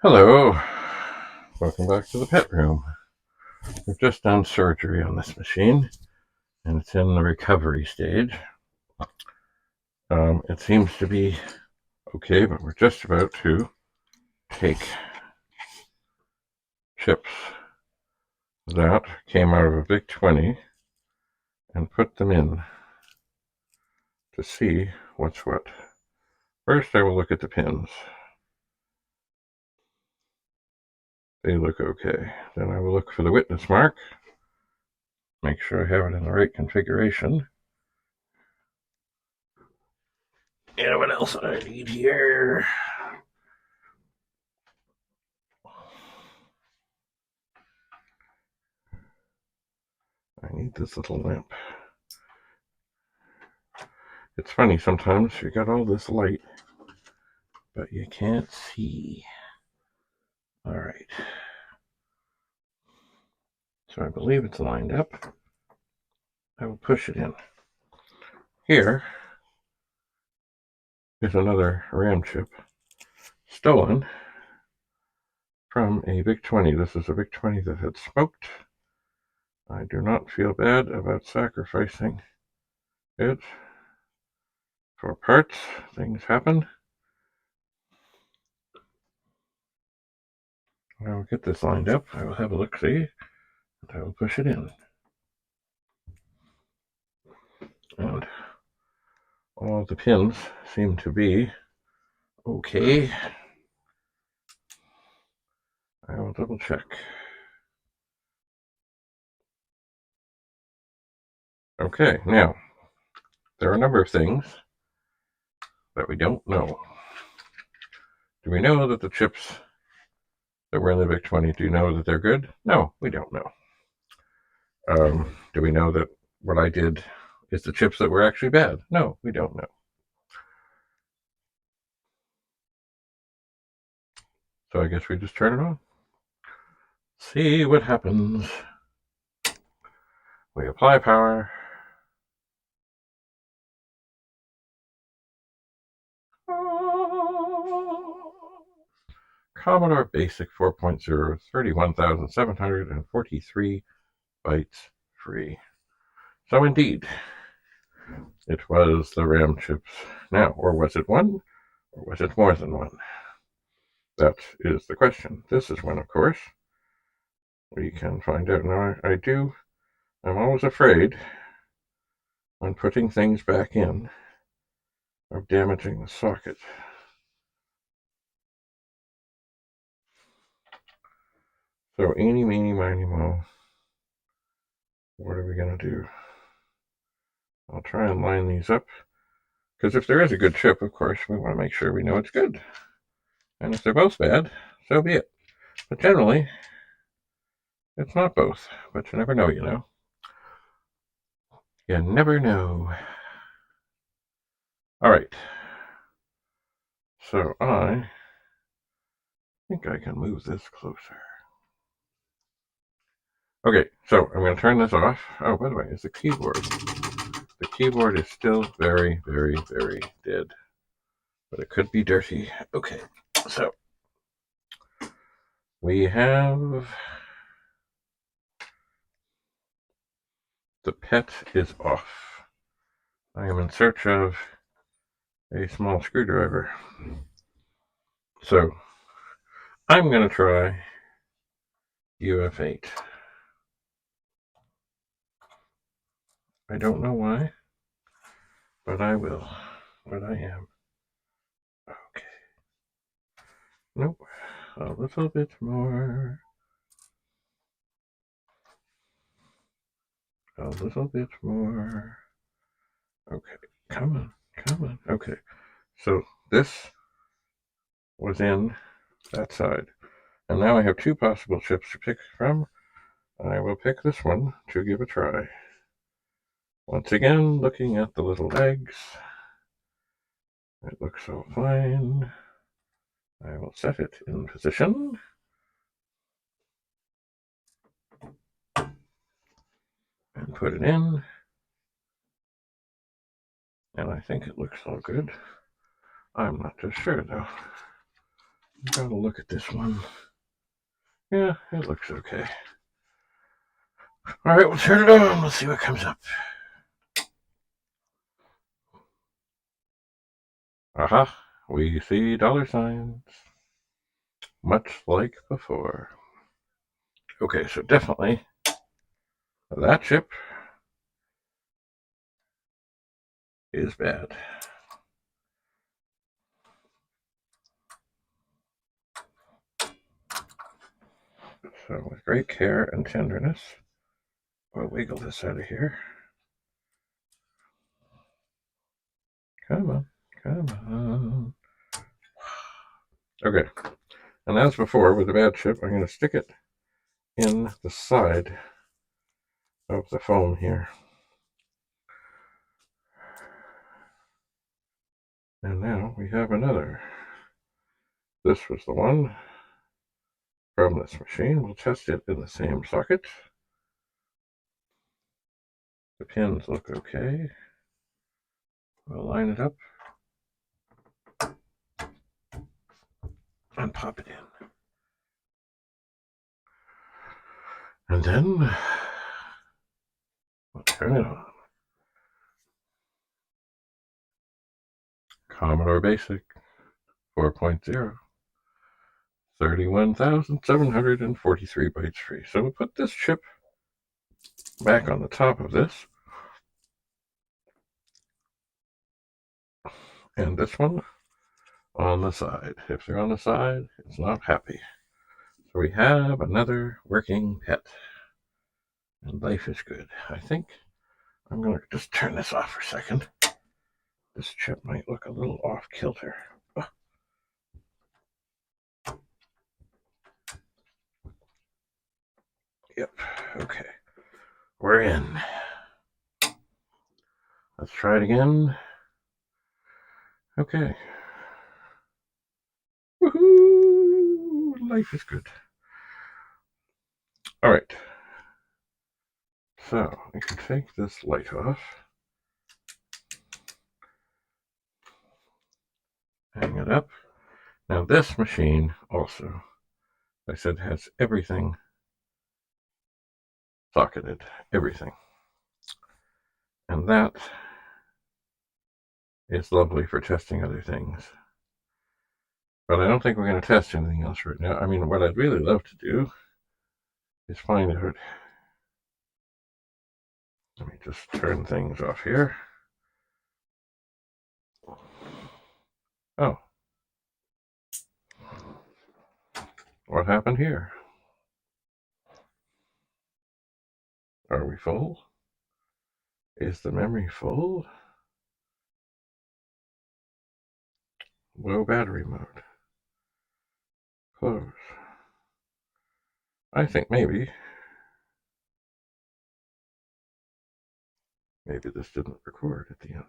Hello, welcome back to the pet room. We've just done surgery on this machine and it's in the recovery stage. It seems to be okay, but we're just about to take chips that came out of a Big 20 and put them in to see what's what. First, I will look at the pins. They look okay. Then I will look for the witness mark, make sure I have it in the right configuration. And what else I need here? I need this little lamp. It's funny, sometimes you got all this light, but you can't see. All right. So I believe it's lined up. I will push it in. Here is another RAM chip, stolen from a Big 20. This is a Big 20 that had smoked. I do not feel bad about sacrificing it for parts. Things happen. I will get this lined up. I will have a look-see, and I will push it in. And all the pins seem to be okay. I will double check. Okay, now, there are a number of things that we don't know. Do we know that the chips that were in the Big 20, do you know that they're good? No, we don't know. Do we know that what I did is the chips that were actually bad? No, we don't know. So I guess we just turn it on. See what happens. We apply power. Commodore Basic 4.0, 31,743 bytes free. So indeed, it was the RAM chips. Now, or was it one? Or was it more than one? That is the question. This is one, of course. We can find out. Now, I'm always afraid when putting things back in of damaging the socket. So, eeny, meeny, miny, moe. What are we going to do? I'll try and line these up. Because if there is a good chip, of course, we want to make sure we know it's good. And if they're both bad, so be it. But generally, it's not both. But you never know, you know. You never know. All right. So I think I can move this closer. Okay, so I'm going to turn this off. Oh, by the way, it's the keyboard. The keyboard is still very, very, very dead. But it could be dirty. Okay, so we have the PET is off. I am in search of a small screwdriver. So I'm going to try UF8. I don't know why, but I will. But I am. Okay. Nope. A little bit more. A little bit more. Okay. Come on. Come on. Okay. So this was in that side. And now I have two possible chips to pick from. I will pick this one to give a try. Once again, looking at the little legs. It looks all fine. I will set it in position. And put it in. And I think it looks all good. I'm not too sure though. Gotta look at this one. Yeah, it looks okay. All right, we'll turn it on. Let's see what comes up. Aha, we see dollar signs, much like before. Okay, so definitely that chip is bad. So with great care and tenderness, we'll wiggle this out of here. Come on, come on. Okay, and as before with the bad chip, I'm going to stick it in the side of the foam here. And now we have another. This was the one from this machine. We'll test it in the same socket. The pins look okay. We'll line it up and pop it in. And then we'll turn it on. Commodore Basic 4.0. 31,743 bytes free. So we'll put this chip back on the top of this. And this one on the side. If they're on the side, it's not happy. So we have another working PET. And life is good. I think I'm going to just turn this off for a second. This chip might look a little off kilter. Yep, okay. We're in. Let's try it again. Okay. Woohoo! Life is good. All right. So we can take this light off. Hang it up. Now this machine also, I said, has everything socketed. Everything. And that is lovely for testing other things. But I don't think we're going to test anything else right now. I mean, what I'd really love to do is find out. Let me just turn things off here. Oh. What happened here? Are we full? Is the memory full? Low battery mode. Close. I think maybe this didn't record at the end.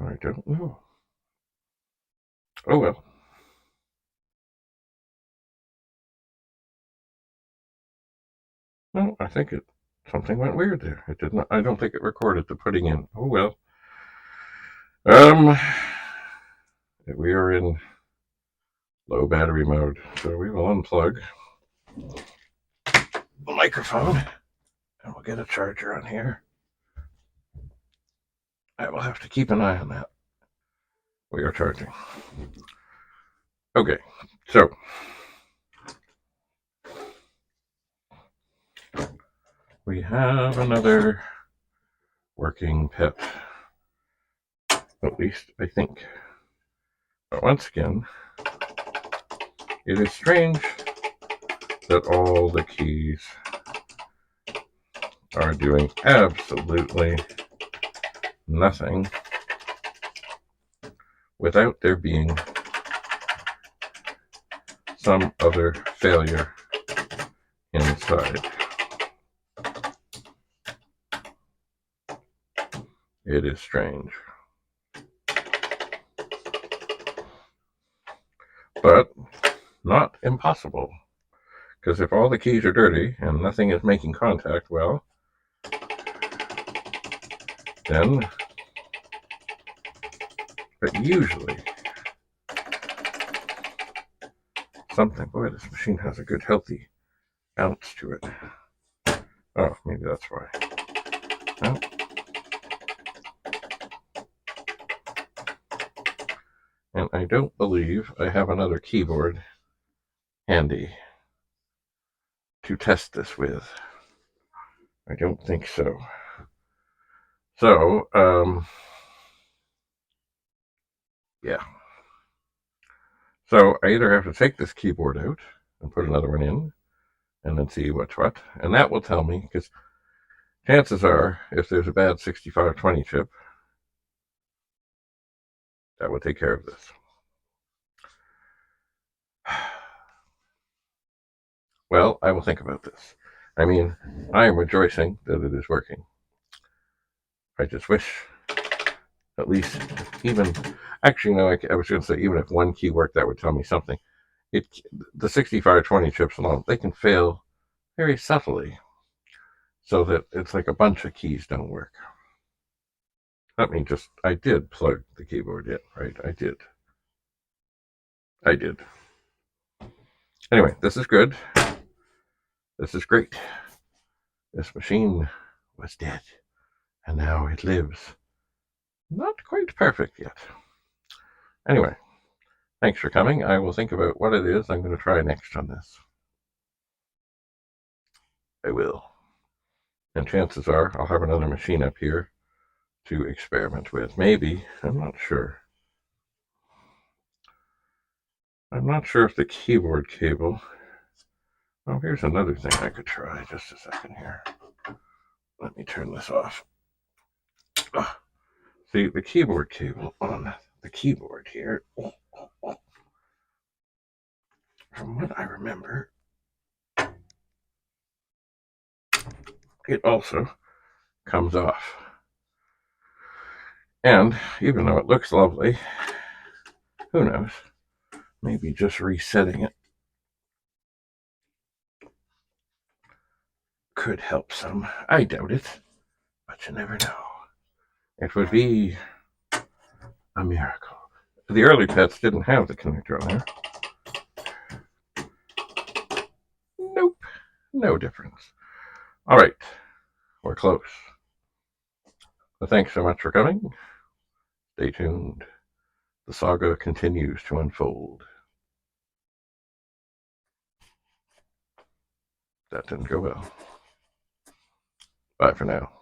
I don't know. Oh well. No, I think something went weird there. It did not. I don't think it recorded the putting in. Oh well. We are in low battery mode, so we will unplug the microphone and we'll get a charger on here. I will have to keep an eye on that. We are charging. Okay, so we have another working PET. At least I think. But once again, it is strange that all the keys are doing absolutely nothing without there being some other failure inside. It is strange. But not impossible. Because if all the keys are dirty and nothing is making contact, well, then But usually, something, boy, this machine has a good healthy ounce to it. Oh, maybe that's why. No. And I don't believe I have another keyboard handy to test this with. I don't think so. So, yeah. So I either have to take this keyboard out and put another one in, and then see what's what. And that will tell me, because chances are, if there's a bad 6520 chip, that will take care of this. Well, I will think about this. I mean, I am rejoicing that it is working. I just wish, at least, even, actually, no, I was going to say, even if one key worked, that would tell me something. The 6520 chips alone, they can fail very subtly, so that it's like a bunch of keys don't work. Let me just, I did plug the keyboard in, right? I did. Anyway, this is good. This is great. This machine was dead, and now it lives. Not quite perfect yet. Anyway, thanks for coming. I will think about what it is I'm going to try next on this. I will. And chances are I'll have another machine up here to experiment with. Maybe. I'm not sure. I'm not sure if the keyboard cable... Oh, here's another thing I could try. Just a second here. Let me turn this off. See, the keyboard cable on the keyboard here, from what I remember, it also comes off. And even though it looks lovely, who knows, maybe just resetting it could help some. I doubt it, but you never know. It would be a miracle. The early PETs didn't have the connector on there. Nope, no difference. All right, we're close. Well, thanks so much for coming. Stay tuned. The saga continues to unfold. That didn't go well. Bye for now.